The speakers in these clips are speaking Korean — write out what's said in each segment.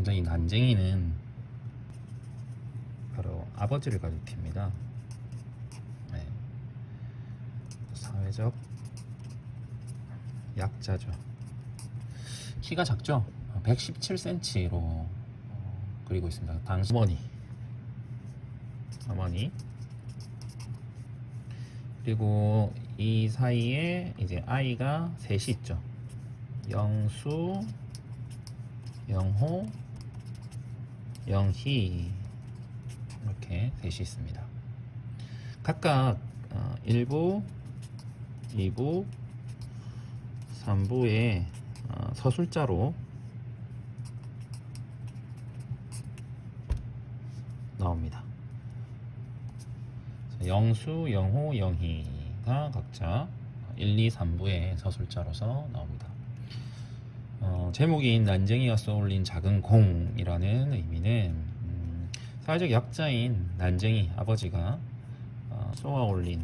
먼저 이 난쟁이는 바로 아버지를 가리킵니다. 네. 사회적 약자죠. 키가 작죠? 117cm로 그리고 있습니다. 당시 어머니 그리고 이 사이에 이제 아이가 셋이 있죠. 영수, 영호, 영희 이렇게 셋이 있습니다. 각각 1부, 2부, 3부에 서술자로 나옵니다. 영수, 영호, 영희가 각자 1, 2, 3부의 서술자로서 나옵니다. 제목인 난쟁이가 쏘올린 작은 공이라는 의미는 사회적 약자인 난쟁이 아버지가 쏘아올리다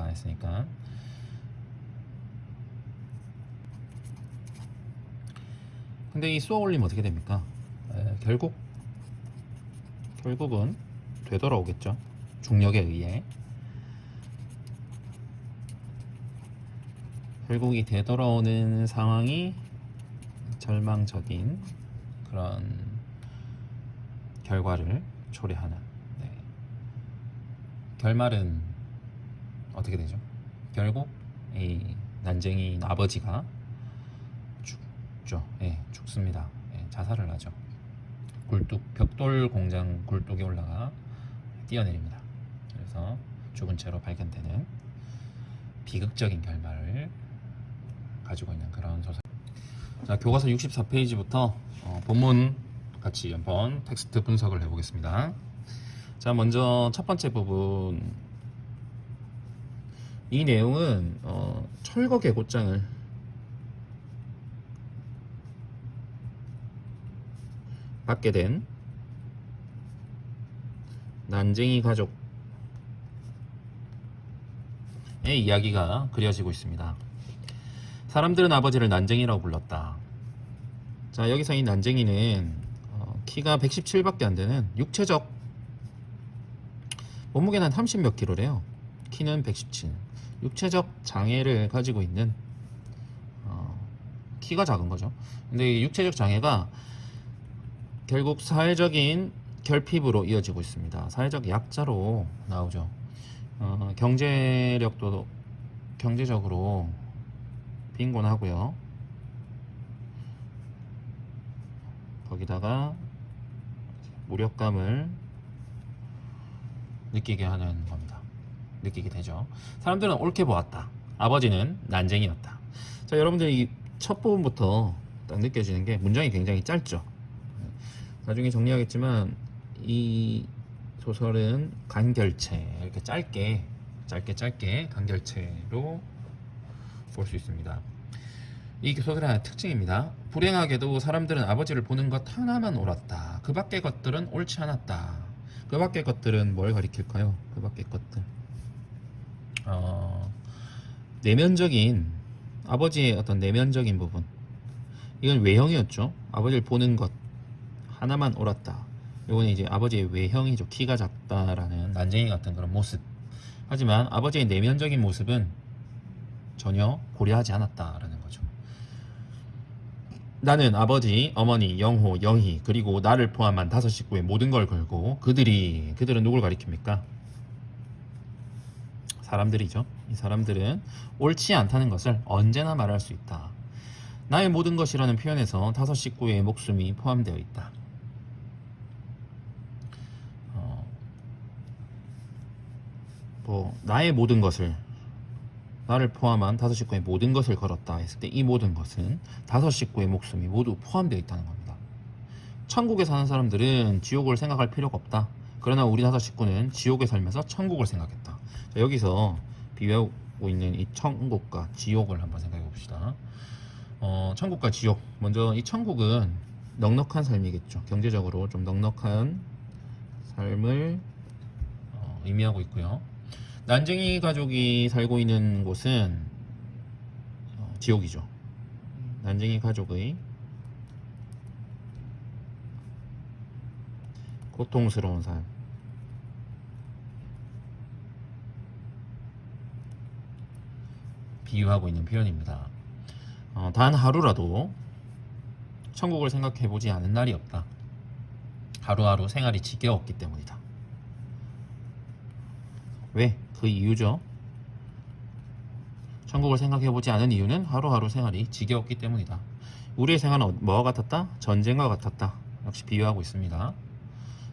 했으니까 근데 이 쏘아올리면 어떻게 됩니까? 결국은 되돌아오겠죠. 중력에 의해 결국 이 되돌아오는 상황이 절망적인 그런 결과를 초래하는 결말은 어떻게 되죠? 결국 이 난쟁이 아버지가 죽죠. 죽습니다. 자살을 하죠. 벽돌 공장 굴뚝에 올라가 뛰어내립니다. 그래서 죽은 채로 발견되는 비극적인 결말을 가지고 있는 그런 소설. 자, 교과서 64페이지부터 본문 같이 한번 텍스트 분석을 해보겠습니다. 자, 먼저 첫 번째 부분. 이 내용은 철거 계곡장을 받게 된 난쟁이 가족의 이야기가 그려지고 있습니다. 사람들은 아버지를 난쟁이라고 불렀다. 자, 여기서 이 난쟁이는 키가 117밖에 안 되는 육체적 몸무게는 한 30몇 킬로래요. 키는 117. 육체적 장애를 가지고 있는 키가 작은 거죠. 근데 이 육체적 장애가 결국 사회적인 결핍으로 이어지고 있습니다. 사회적 약자로 나오죠. 경제력도 경제적으로 빈곤하고요. 거기다가 무력감을 느끼게 하는 겁니다. 느끼게 되죠. 사람들은 옳게 보았다. 아버지는 난쟁이였다. 자, 여러분들 이 첫 부분부터 딱 느껴지는 게 문장이 굉장히 짧죠. 나중에 정리하겠지만 이 소설은 간결체, 이렇게 짧게 간결체로 볼 수 있습니다. 이 소설의 하나의 특징입니다. 불행하게도 사람들은 아버지를 보는 것 하나만 옳았다. 그 밖의 것들은 옳지 않았다. 그 밖의 것들은 뭘 가리킬까요? 그 밖의 것들. 내면적인 아버지의 어떤 내면적인 부분. 이건 외형이었죠. 아버지를 보는 것 하나만 옳았다. 이거는 이제 아버지의 외형이죠. 키가 작다라는 난쟁이 같은 그런 모습. 하지만 아버지의 내면적인 모습은 전혀 고려하지 않았다라는 거죠. 나는 아버지, 어머니, 영호, 영희 그리고 나를 포함한 5 식구의 모든 걸 걸고 그들은 누굴 가리킵니까? 사람들이죠. 이 사람들은 옳지 않다는 것을 언제나 말할 수 있다. 나의 모든 것이라는 표현에서 5 식구의 목숨이 포함되어 있다. 나의 모든 것을 나를 포함한 5 식구의 모든 것을 걸었다 했을 때 이 모든 것은 5 식구의 목숨이 모두 포함되어 있다는 겁니다. 천국에 사는 사람들은 지옥을 생각할 필요가 없다. 그러나 우리 5 식구는 지옥에 살면서 천국을 생각했다. 자, 여기서 비유하고 있는 이 천국과 지옥을 한번 생각해 봅시다. 천국과 지옥. 먼저 이 천국은 넉넉한 삶이겠죠. 경제적으로 좀 넉넉한 삶을 의미하고 있고요. 난쟁이 가족이 살고 있는 곳은 지옥이죠. 난쟁이 가족의 고통스러운 삶. 비유하고 있는 표현입니다. 단 하루라도 천국을 생각해보지 않은 날이 없다. 하루하루 생활이 지겨웠기 때문이다. 왜? 그 이유죠. 천국을 생각해보지 않은 이유는 하루하루 생활이 지겨웠기 때문이다. 우리의 생활은 뭐와 같았다? 전쟁과 같았다. 역시 비유하고 있습니다.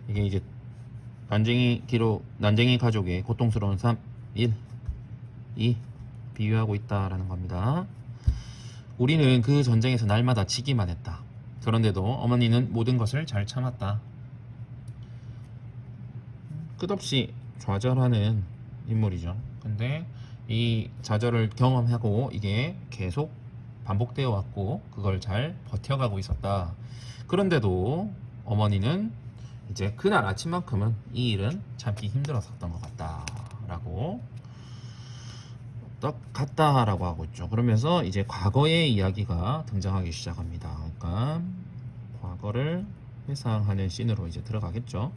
이게 이제 난쟁이 가족의 고통스러운 삶 1, 2 비유하고 있다라는 겁니다. 우리는 그 전쟁에서 날마다 지기만 했다. 그런데도 어머니는 모든 것을 잘 참았다. 끝없이 좌절하는 인물이죠. 근데 이 좌절을 경험하고 이게 계속 반복되어 왔고 그걸 잘 버텨가고 있었다. 그런데도 어머니는 이제 그날 아침만큼은 이 일은 참기 힘들었었던 것 같다라고 같다라고 하고 있죠. 그러면서 이제 과거의 이야기가 등장하기 시작합니다. 그러니까 과거를 회상하는 씬으로 이제 들어가겠죠.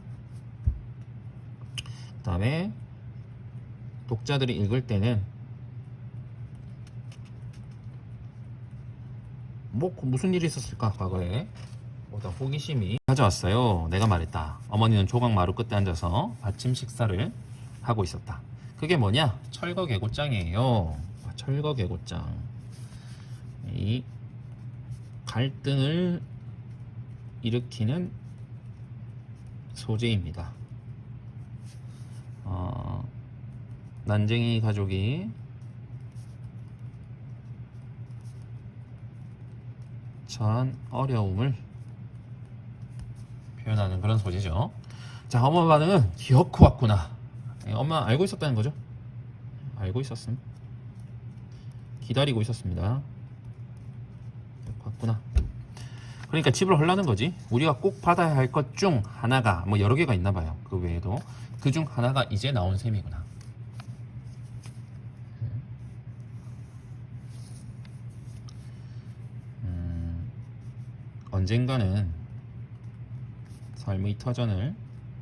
그 다음에 독자들이 읽을 때는 무슨 일이 있었을까 과거에 보다 호기심이 가져왔어요. 내가 말했다. 어머니는 조각 마루 끝에 앉아서 아침 식사를 하고 있었다. 그게 뭐냐? 철거 개고장이에요. 철거 개고장. 이 갈등을 일으키는 소재입니다. 난쟁이 가족이 처한 어려움을 표현하는 그런 소재죠. 자, 엄마 반응은 기어코 왔구나. 엄마 알고 있었다는 거죠. 알고 있었음. 기다리고 있었습니다. 왔구나. 그러니까 집을 헐라는 거지. 우리가 꼭 받아야 할 것 중 하나가 뭐 여러 개가 있나 봐요. 그 외에도 그 중 하나가 이제 나온 셈이구나. 언젠가는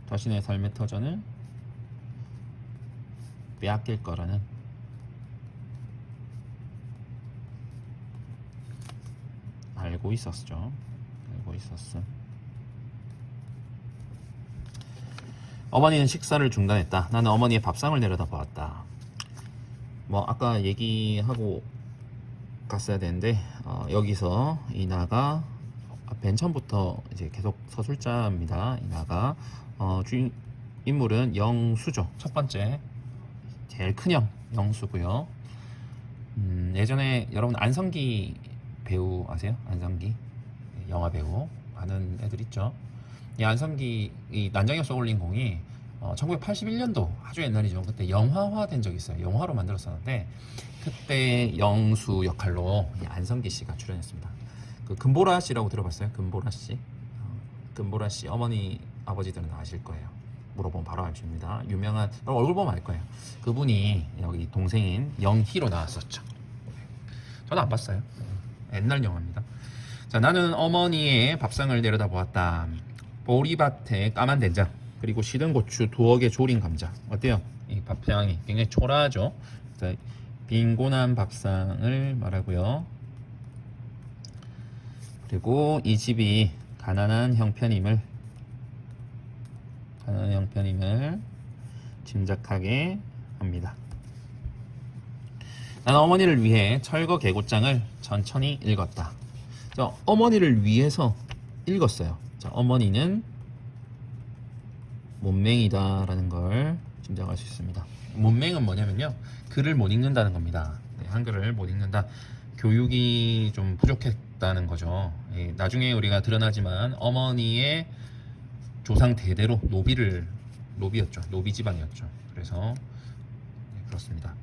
자신의 삶의 터전을 빼앗길 거라는 알고 있었죠. 알고 있었음. 어머니는 식사를 중단했다. 나는 어머니의 밥상을 내려다보았다. 뭐 아까 얘기하고 갔어야 되는데 여기서 이 나가 맨 처음부터 이제 계속 서술자입니다. 이 나가 주인 인물은 영수죠. 첫 번째 제일 큰형 영수고요. 예전에 여러분 안성기 배우 아세요? 안성기 영화 배우 아는 애들 있죠. 이 안성기 이 난장역 소울링공이 1981년도 아주 옛날이죠. 그때 영화화 된 적이 있어요. 영화로 만들었었는데 그때 영수 역할로 이 안성기 씨가 출연했습니다. 그 금보라 씨라고 들어봤어요? 금보라 씨. 금보라 씨 어머니 아버지들은 아실 거예요. 물어보면 바로 알수있습니다. 유명한 얼굴 보면 알 거예요. 그분이 여기 동생인 영희로 나왔었죠. 저도 안 봤어요. 옛날 영화입니다. 자, 나는 어머니의 밥상을 내려다보았다. 보리밭에 까만 된장 그리고 시든 고추 두억의 조린 감자. 어때요? 이 밥상이 굉장히 초라하죠. 자, 빈곤한 밥상을 말하고요. 그리고 이 집이 가난한 형편임을 짐작하게 합니다. 나는 어머니를 위해 철거 개고장을 천천히 읽었다. 자, 어머니를 위해서 읽었어요. 자, 어머니는 문맹이다라는 걸 짐작할 수 있습니다. 문맹은 뭐냐면요, 글을 못 읽는다는 겁니다. 네, 한글을 못 읽는다. 교육이 좀 부족했다는 거죠. 예, 나중에 우리가 드러나지만 어머니의 조상 대대로 노비였죠. 노비 집안이었죠. 그래서 네, 그렇습니다.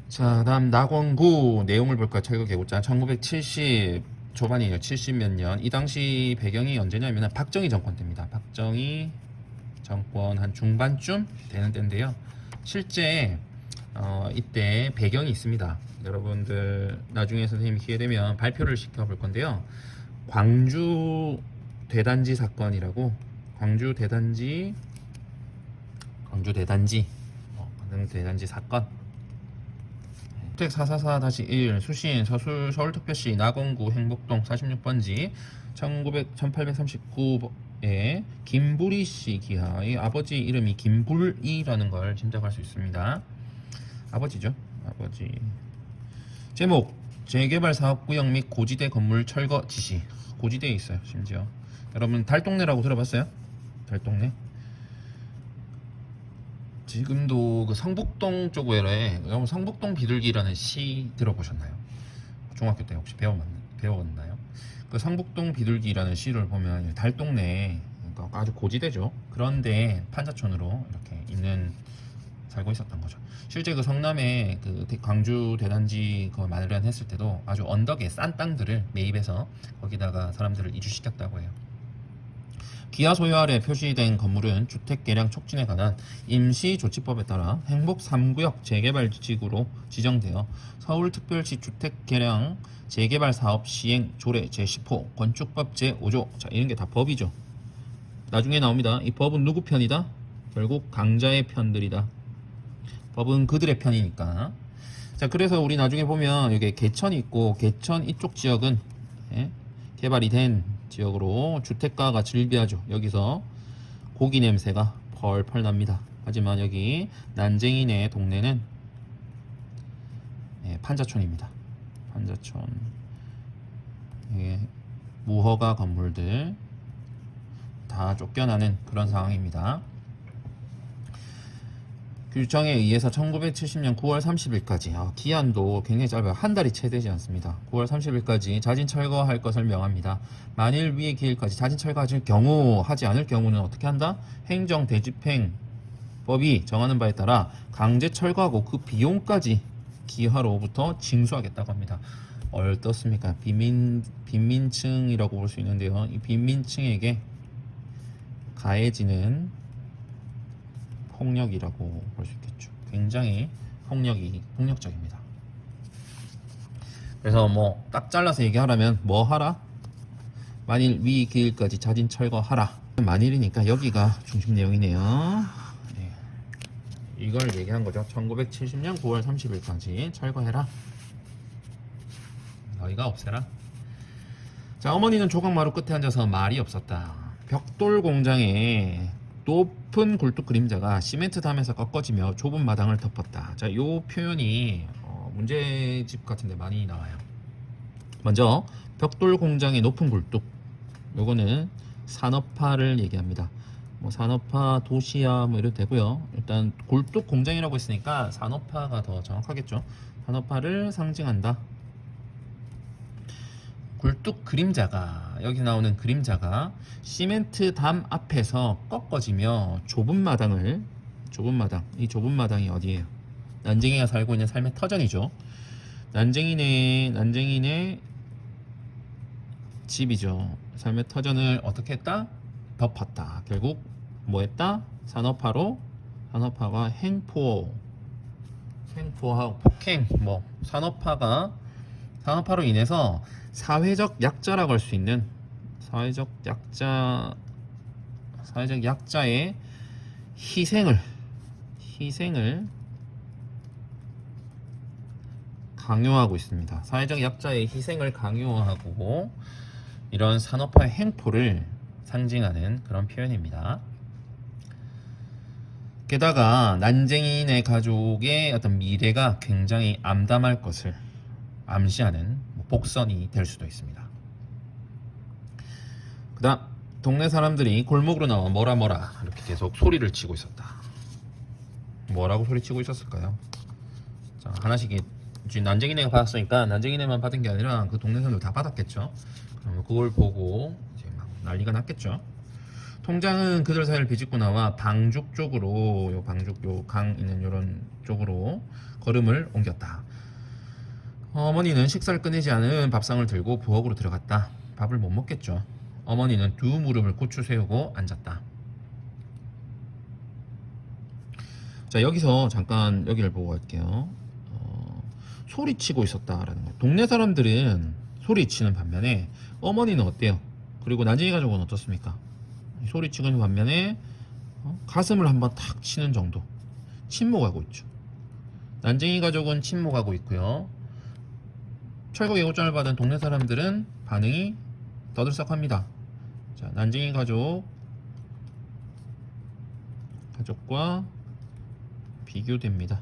자, 다음 낙원구 내용을 볼까요? 철거 개고장 1970 초반이에요. 70 몇 년. 이 당시 배경이 언제냐면 박정희 정권 때입니다. 박정희 정권 한 중반쯤 되는 때인데요. 실제 이때 배경이 있습니다. 여러분들 나중에 선생님이 기회되면 발표를 시켜볼 건데요. 광주 대단지 사건이라고 광주 대단지 사건. 주택 444-1 수신 서울특별시 낙원구 행복동 46번지 1839에 김부리씨 기하의 아버지 이름이 김불이라는 걸 짐작할 수 있습니다. 아버지죠. 아버지. 제목 재개발 사업구역 및 고지대 건물 철거 지시. 고지대에 있어요. 심지어 여러분 달동네라고 들어봤어요? 달동네? 지금도 그 성북동 쪽에 성북동 비둘기라는 시 들어보셨나요? 중학교 때 혹시 배웠나요? 그 성북동 비둘기라는 시를 보면 달동네, 그러니까 아주 고지대죠. 그런데 판자촌으로 이렇게 살고 있었던 거죠. 실제 그 성남에 그 광주 대단지 그 마련했을 때도 아주 언덕에 싼 땅들을 매입해서 거기다가 사람들을 이주시켰다고 해요. 기하 소유 아래 표시된 건물은 주택 개량 촉진에 관한 임시조치법에 따라 행복 3구역 재개발 지구로 지정되어 서울특별시 주택 개량 재개발 사업 시행 조례 제10호 건축법 제5조. 자, 이런 게 다 법이죠. 나중에 나옵니다. 이 법은 누구 편이다? 결국 강자의 편들이다. 법은 그들의 편이니까. 자, 그래서 우리 나중에 보면 여기 개천이 있고 개천 이쪽 지역은 개발이 된 지역으로 주택가가 즐비하죠. 여기서 고기 냄새가 펄펄 납니다. 하지만 여기 난쟁이네 동네는 판자촌입니다. 판자촌. 무허가 건물들 다 쫓겨나는 그런 상황입니다. 규정에 의해서 1970년 9월 30일까지 기한도 굉장히 짧아요. 한 달이 채 되지 않습니다. 9월 30일까지 자진 철거할 것을 명합니다. 만일 위의 기일까지 자진 철거하지 경우 하지 않을 경우는 어떻게 한다? 행정대집행법이 정하는 바에 따라 강제 철거하고 그 비용까지 기하로부터 징수하겠다고 합니다. 어떻습니까? 빈민층이라고 볼 수 있는데요. 이 빈민층에게 가해지는 폭력이라고 볼 수 있겠죠. 굉장히 폭력적입니다. 그래서 뭐 딱 잘라서 얘기하라면 뭐 하라? 만일 위 기일까지 자진 철거하라. 만일이니까 여기가 중심 내용이네요. 네. 이걸 얘기한 거죠. 1970년 9월 30일까지 철거해라. 너희가 없애라. 자, 어머니는 조각마루 끝에 앉아서 말이 없었다. 벽돌 공장에 높은 굴뚝 그림자가 시멘트 담에서 꺾어지며 좁은 마당을 덮었다. 자, 요 표현이 문제집 같은데 많이 나와요. 먼저 벽돌 공장의 높은 굴뚝, 요거는 산업화를 얘기합니다. 뭐 산업화, 도시화 뭐 이래도 되고요. 일단 굴뚝 공장이라고 했으니까 산업화가 더 정확하겠죠. 산업화를 상징한다. 굴뚝 그림자가, 여기 나오는 그림자가 시멘트 담 앞에서 꺾어지며 좁은 마당, 이 좁은 마당이 어디예요? 난쟁이가 살고 있는 삶의 터전이죠. 난쟁이네 집이죠. 삶의 터전을 어떻게 했다? 덮었다. 결국 뭐 했다? 산업화가 횡포하고 폭행, 산업화로 인해서 사회적 약자라고 할 수 있는 사회적 약자의 희생을 강요하고 있습니다. 사회적 약자의 희생을 강요하고 이런 산업화의 횡포를 상징하는 그런 표현입니다. 게다가 난쟁이네 가족의 어떤 미래가 굉장히 암담할 것을 암시하는 복선이 될 수도 있습니다. 그 다음 동네 사람들이 골목으로 나와 뭐라 이렇게 계속 소리를 치고 있었다. 뭐라고 소리치고 있었을까요? 자, 하나씩 지금 난쟁이네가 받았으니까 난쟁이네만 받은 게 아니라 그 동네 사람들 다 받았겠죠. 그럼 그걸 보고 이제 막 난리가 났겠죠. 통장은 그들 사이를 비집고 나와 방죽 쪽으로 요 강 있는 요런 쪽으로 걸음을 옮겼다. 어머니는 식사를 끝내지 않은 밥상을 들고 부엌으로 들어갔다. 밥을 못 먹겠죠. 어머니는 두 무릎을 고추 세우고 앉았다. 자, 여기서 잠깐 여기를 보고 갈게요. 소리치고 있었다라는 거예요. 동네 사람들은 소리치는 반면에 어머니는 어때요? 그리고 난쟁이 가족은 어떻습니까? 소리치는 반면에 가슴을 한번 탁 치는 정도. 침묵하고 있죠. 난쟁이 가족은 침묵하고 있고요. 철거 예고장을 받은 동네 사람들은 반응이 떠들썩합니다. 자, 난쟁이 가족과 비교됩니다.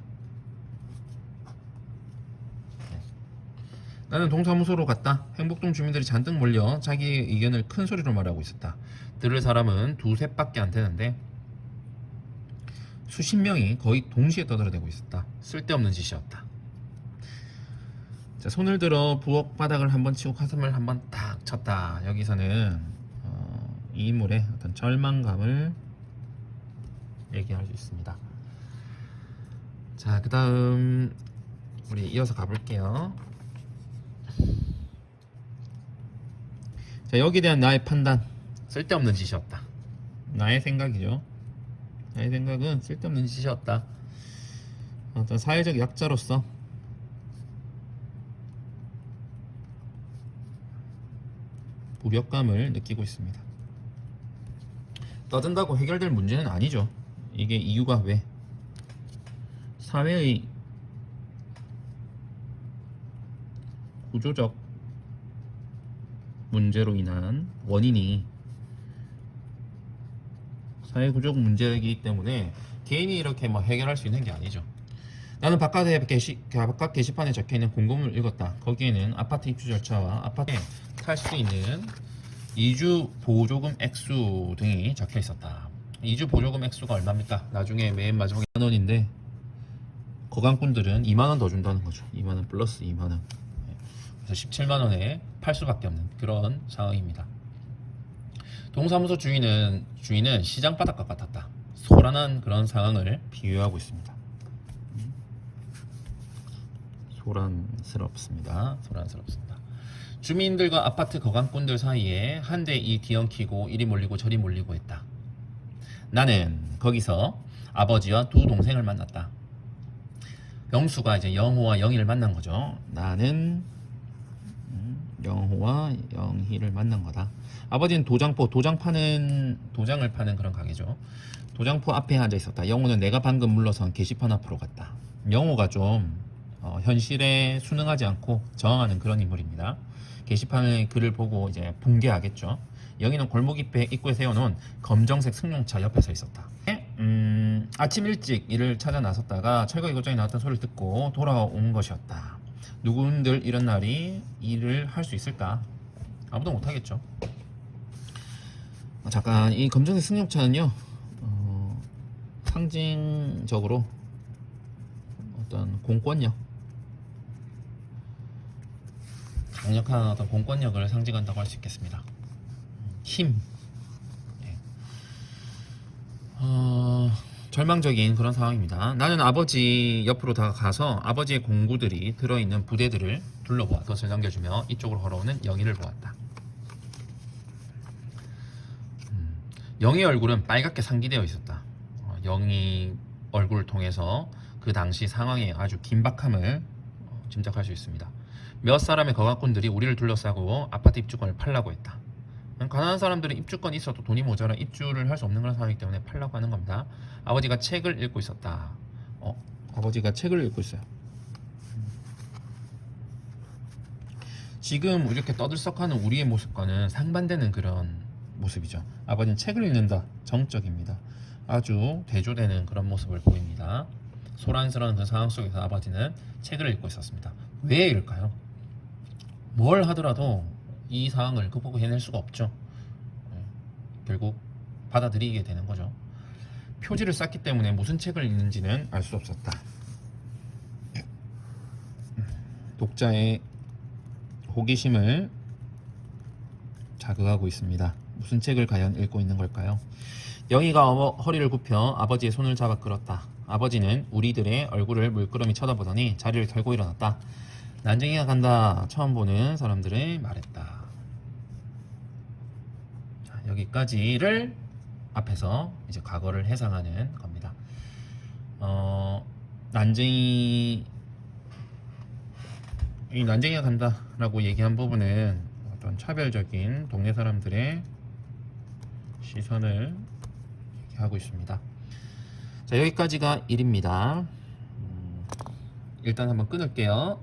나는 동사무소로 갔다. 행복동 주민들이 잔뜩 몰려 자기의 의견을 큰 소리로 말하고 있었다. 들을 사람은 두셋밖에 안 되는데 수십 명이 거의 동시에 떠들어대고 있었다. 쓸데없는 짓이었다. 자, 손을 들어 부엌 바닥을 한번 치고 가슴을 한번 딱 쳤다. 여기서는 이 인물의 어떤 절망감을 얘기할 수 있습니다. 자, 그 다음 우리 이어서 가볼게요. 자, 여기에 대한 나의 판단. 쓸데없는 짓이었다. 나의 생각이죠. 나의 생각은 쓸데없는 짓이었다. 어떤 사회적 약자로서 무력감을 느끼고 있습니다. 떠든다고 해결될 문제는 아니죠. 이게 이유가 왜? 사회의 구조적 문제로 인한 원인이 사회 구조적 문제이기 때문에 개인이 이렇게 뭐 해결할 수 있는 게 아니죠. 나는 바깥 게시판에 적혀있는 공고문을 읽었다. 거기에는 아파트 입주 절차와 아파트에 살 수 있는 이주 보조금 액수 등이 적혀 있었다. 이주 보조금 액수가 얼마입니까? 나중에 맨 마지막에 2만원인데 거강꾼들은 2만원 더 준다는 거죠. 2만원 플러스 2만원. 그래서 17만원에 팔 수밖에 없는 그런 상황입니다. 동사무소 주인은 시장 바닥과 같았다. 소란한 그런 상황을 비유하고 있습니다. 소란스럽습니다. 주민들과 아파트 거강꾼들 사이에 한 대 이 뒤엉키고 이리 몰리고 저리 몰리고 했다. 나는 거기서 아버지와 두 동생을 만났다. 영수가 이제 영호와 영희를 만난 거죠. 나는 영호와 영희를 만난 거다. 아버지는 도장을 파는 그런 가게죠. 도장포 앞에 앉아 있었다. 영호는 내가 방금 물러선 게시판 앞으로 갔다. 영호가 좀 현실에 순응하지 않고 저항하는 그런 인물입니다. 게시판의 글을 보고 이제 붕괴하겠죠. 영희는 골목 입구에 세워놓은 검정색 승용차 옆에 서 있었다. 아침 일찍 일을 찾아 나섰다가 철거 예고장이 나왔던 소리를 듣고 돌아온 것이었다. 누군들 이런 날이 일을 할 수 있을까? 아무도 못하겠죠. 잠깐, 이 검정색 승용차는요, 상징적으로 어떤 공권력, 강력한 어떤 공권력을 상징한다고 할 수 있겠습니다. 힘. 네. 절망적인 그런 상황입니다. 나는 아버지 옆으로 다가가서 아버지의 공구들이 들어있는 부대들을 둘러보아 덫을 넘겨주며 이쪽으로 걸어오는 영희를 보았다. 영희의 얼굴은 빨갛게 상기되어 있었다. 영희 얼굴을 통해서 그 당시 상황의 아주 긴박함을 짐작할 수 있습니다. 몇 사람의 거강꾼들이 우리를 둘러싸고 아파트 입주권을 팔라고 했다. 가난한 사람들은 입주권이 있어도 돈이 모자라 입주를 할 수 없는 그런 상황이기 때문에 팔라고 하는 겁니다. 아버지가 책을 읽고 있었다. 아버지가 책을 읽고 있어요. 지금 이렇게 떠들썩하는 우리의 모습과는 상반되는 그런 모습이죠. 아버지는 책을 읽는다. 정적입니다. 아주 대조되는 그런 모습을 보입니다. 소란스러운 그 상황 속에서 아버지는 책을 읽고 있었습니다. 왜 읽을까요? 뭘 하더라도 이 상황을 극복해 해낼 수가 없죠. 결국 받아들이게 되는 거죠. 표지를 쌌기 때문에 무슨 책을 읽는지는 알 수 없었다. 독자의 호기심을 자극하고 있습니다. 무슨 책을 과연 읽고 있는 걸까요? 영희가 허리를 굽혀 아버지의 손을 잡아 끌었다. 아버지는 우리들의 얼굴을 물끄러미 쳐다보더니 자리를 털고 일어났다. 난쟁이가 간다. 처음 보는 사람들이 말했다. 자, 여기까지를 앞에서 이제 과거를 해상하는 겁니다. 난쟁이가 간다라고 얘기한 부분은 어떤 차별적인 동네 사람들의 시선을 이렇게 하고 있습니다. 자, 여기까지가 1입니다. 일단 한번 끊을게요.